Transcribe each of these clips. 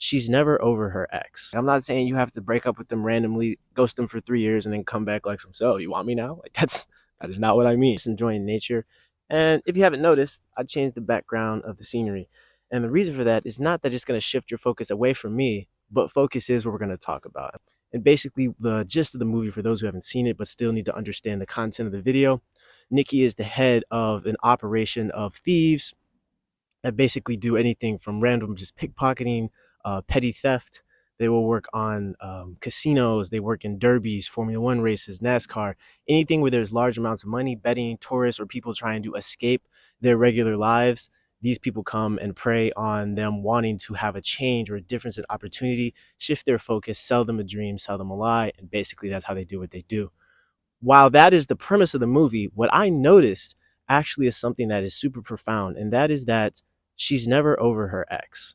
she's never over her ex. I'm not saying you have to break up with them randomly, ghost them for 3 years, and then come back like some, so you want me now? Like that is not what I mean. Just enjoying nature. And if you haven't noticed, I changed the background of the scenery. And the reason for that is not that it's going to shift your focus away from me, but focus is what we're going to talk about. And basically, the gist of the movie, for those who haven't seen it but still need to understand the content of the video, Nikki is the head of an operation of thieves that basically do anything from random just pickpocketing, petty theft. They will work on casinos. They work in derbies, Formula One races, NASCAR, anything where there's large amounts of money, betting, tourists, or people trying to escape their regular lives. These people come and prey on them wanting to have a change or a difference in opportunity, shift their focus, sell them a dream, sell them a lie, and basically that's how they do what they do. While that is the premise of the movie, what I noticed actually is something that is super profound, and that is that she's never over her ex.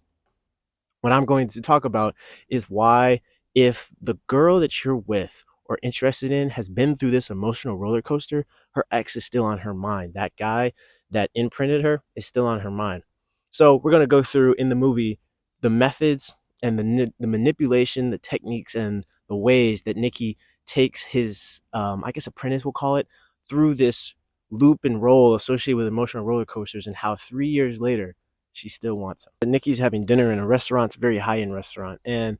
What I'm going to talk about is why, if the girl that you're with or interested in has been through this emotional roller coaster, her ex is still on her mind. That guy that imprinted her is still on her mind. So we're going to go through in the movie the methods and the manipulation, the techniques, and the ways that Nikki takes his, I guess, apprentice, we'll call it, through this loop and roll associated with emotional roller coasters, and how 3 years later she still wants him. Nikki's having dinner in a restaurant, it's a very high-end restaurant, and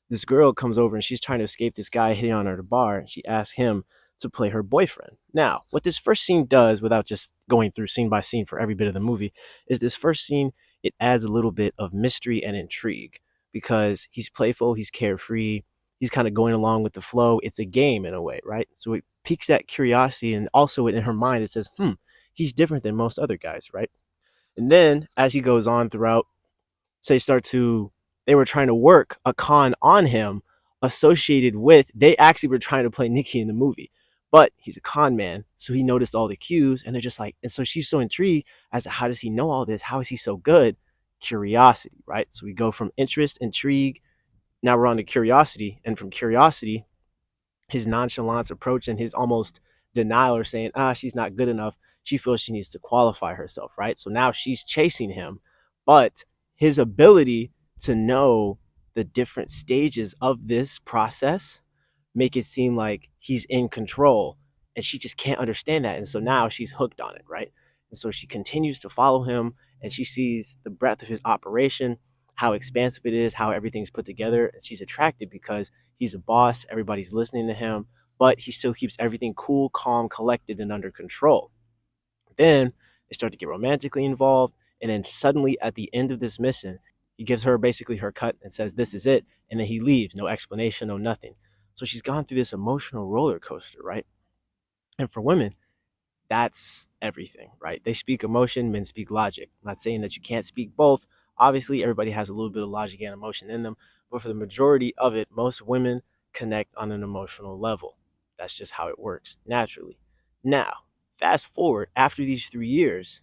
this girl comes over and she's trying to escape this guy hitting on her at a bar, and she asks him to play her boyfriend. Now, what this first scene does, without just going through scene by scene for every bit of the movie, is this first scene, it adds a little bit of mystery and intrigue because he's playful, he's carefree, he's kind of going along with the flow. It's a game in a way, right? So it piques that curiosity, and also in her mind it says, he's different than most other guys, right? And then as he goes on throughout, they were trying to work a con on him associated with, they actually were trying to play Nikki in the movie, but he's a con man. So he noticed all the cues, and they're just like, and so she's so intrigued as to how does he know all this? How is he so good? Curiosity, right? So we go from interest, intrigue. Now we're on to curiosity. And from curiosity, his nonchalance approach and his almost denial, or saying, she's not good enough. She feels she needs to qualify herself, right? So now she's chasing him, but his ability to know the different stages of this process make it seem like he's in control, and she just can't understand that. And so now she's hooked on it, right? And so she continues to follow him, and she sees the breadth of his operation, how expansive it is, how everything's put together, and she's attracted because he's a boss, everybody's listening to him, but he still keeps everything cool, calm, collected, and under control. Then they start to get romantically involved, and then suddenly at the end of this mission, he gives her basically her cut and says, this is it, and then he leaves, no explanation, no nothing. So she's gone through this emotional roller coaster, right? And for women, that's everything, right? They speak emotion, men speak logic. I'm not saying that you can't speak both. Obviously, everybody has a little bit of logic and emotion in them, but for the majority of it, most women connect on an emotional level. That's just how it works naturally. Now, fast forward after these 3 years,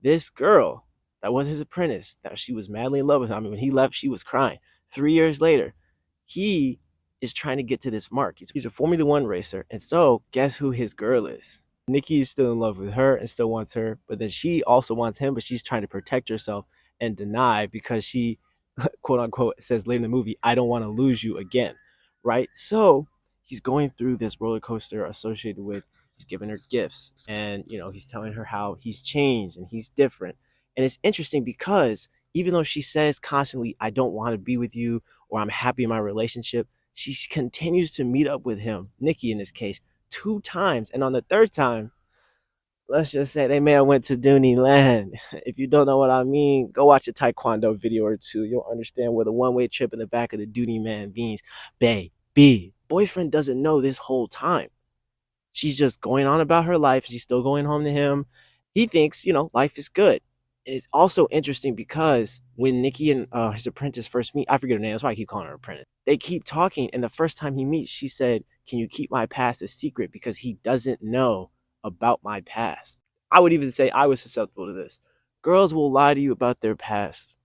this girl that was his apprentice, that she was madly in love with him. I mean, when he left, she was crying. 3 years later, he is trying to get to this mark. He's a Formula One racer. And so guess who his girl is? Nikki is still in love with her and still wants her, but then she also wants him, but she's trying to protect herself and deny because she, quote unquote, says later in the movie, I don't want to lose you again, right? So he's going through this roller coaster associated with, he's giving her gifts, and he's telling her how he's changed and he's different. And it's interesting because even though she says constantly, I don't want to be with you, or I'm happy in my relationship, she continues to meet up with him, Nikki in this case, 2 times. And on the third time, let's just say they may have went to Dooney Land. If you don't know what I mean, go watch a Taekwondo video or two. You'll understand where the one-way trip in the back of the Dooney Man means. Baby, boyfriend doesn't know this whole time. She's just going on about her life. She's still going home to him. He thinks, life is good. It's also interesting because when Nikki and his apprentice first meet, I forget her name, that's why I keep calling her apprentice. They keep talking, and the first time he meets, she said, can you keep my past a secret, because he doesn't know about my past. I would even say I was susceptible to this. Girls will lie to you about their past.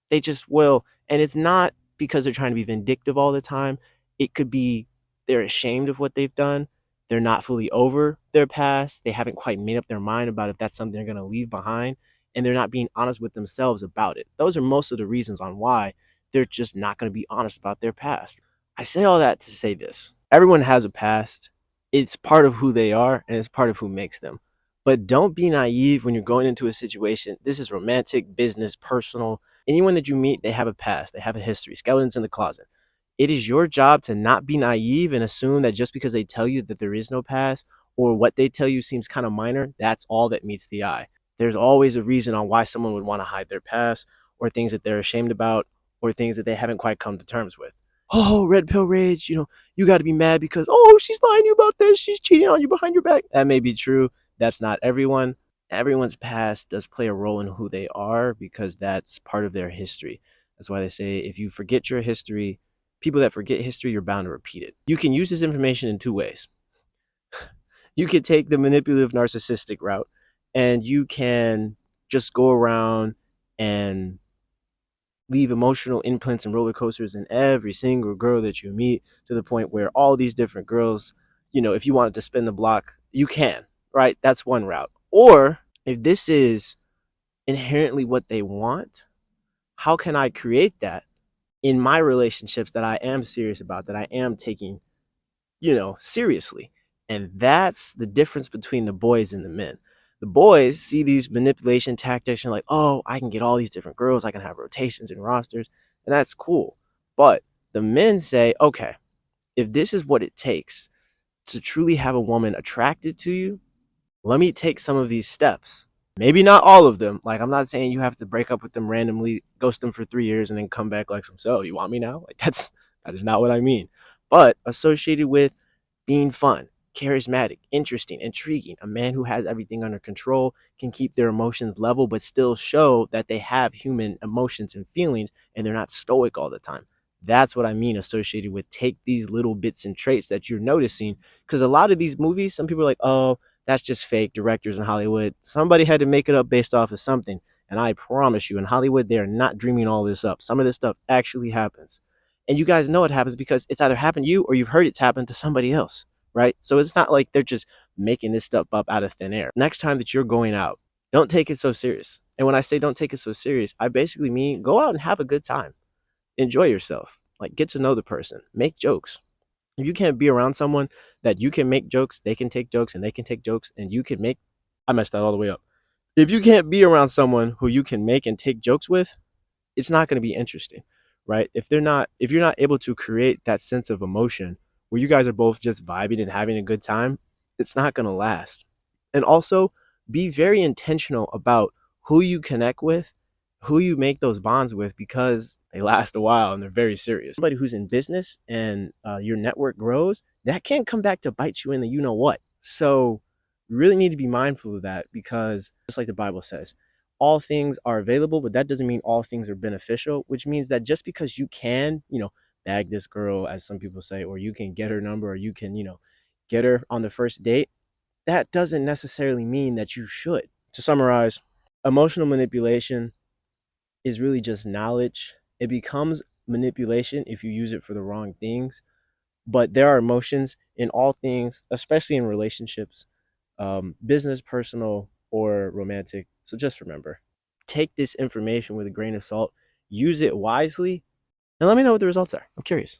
They just will. And it's not because they're trying to be vindictive all the time. It could be they're ashamed of what they've done. They're not fully over their past. They haven't quite made up their mind about if that's something they're going to leave behind. And they're not being honest with themselves about it. Those are most of the reasons on why they're just not going to be honest about their past. I say all that to say this: everyone has a past. It's part of who they are and it's part of who makes them. But don't be naive when you're going into a situation. This is romantic, business, personal. Anyone that you meet, they have a past, they have a history, skeletons in the closet. It is your job to not be naive and assume that just because they tell you that there is no past or what they tell you seems kind of minor, that's all that meets the eye. There's always a reason on why someone would want to hide their past or things that they're ashamed about or things that they haven't quite come to terms with. Oh, red pill rage, you got to be mad because, oh, she's lying to you about this. She's cheating on you behind your back. That may be true. That's not everyone. Everyone's past does play a role in who they are because that's part of their history. That's why they say if you forget your history, people that forget history, you're bound to repeat it. You can use this information in two ways. You could take the manipulative narcissistic route and you can just go around and leave emotional imprints and roller coasters in every single girl that you meet to the point where all these different girls, if you wanted to spin the block, you can, right? That's one route. Or if this is inherently what they want, how can I create that in my relationships that I am serious about, that I am taking, seriously? And that's the difference between the boys and the men. The boys see these manipulation tactics and like, oh, I can get all these different girls, I can have rotations and rosters, and that's cool. But the men say, okay, if this is what it takes to truly have a woman attracted to you, let me take some of these steps. Maybe not all of them. Like, I'm not saying you have to break up with them randomly, ghost them for 3 years, and then come back like some, so you want me now? Like, that is not what I mean. But associated with being fun, charismatic, interesting, intriguing, a man who has everything under control, can keep their emotions level, but still show that they have human emotions and feelings and they're not stoic all the time. That's what I mean associated with take these little bits and traits that you're noticing. Because a lot of these movies, some people are like, oh, that's just fake directors in Hollywood. Somebody had to make it up based off of something. And I promise you, in Hollywood, they are not dreaming all this up. Some of this stuff actually happens. And you guys know it happens because it's either happened to you or you've heard it's happened to somebody else, right? So it's not like they're just making this stuff up out of thin air. Next time that you're going out, don't take it so serious. And when I say don't take it so serious, I basically mean go out and have a good time. Enjoy yourself. Like, get to know the person. Make jokes. If you can't be around someone that you can make jokes, they can take jokes, and they can take jokes, and you can make. I messed that all the way up. If you can't be around someone who you can make and take jokes with, it's not going to be interesting, right? If you're not able to create that sense of emotion where you guys are both just vibing and having a good time, it's not going to last. And also, be very intentional about who you connect with, who you make those bonds with, because they last a while and they're very serious. Somebody who's in business and your network grows, that can't come back to bite you in the you know what. So you really need to be mindful of that because just like the Bible says, all things are available, but that doesn't mean all things are beneficial, which means that just because you can, bag this girl, as some people say, or you can get her number, or you can, get her on the first date, that doesn't necessarily mean that you should. To summarize, emotional manipulation is really just knowledge. It becomes manipulation if you use it for the wrong things. But there are emotions in all things, especially in relationships, business, personal, or romantic. So just remember, take this information with a grain of salt, use it wisely, and let me know what the results are. I'm curious.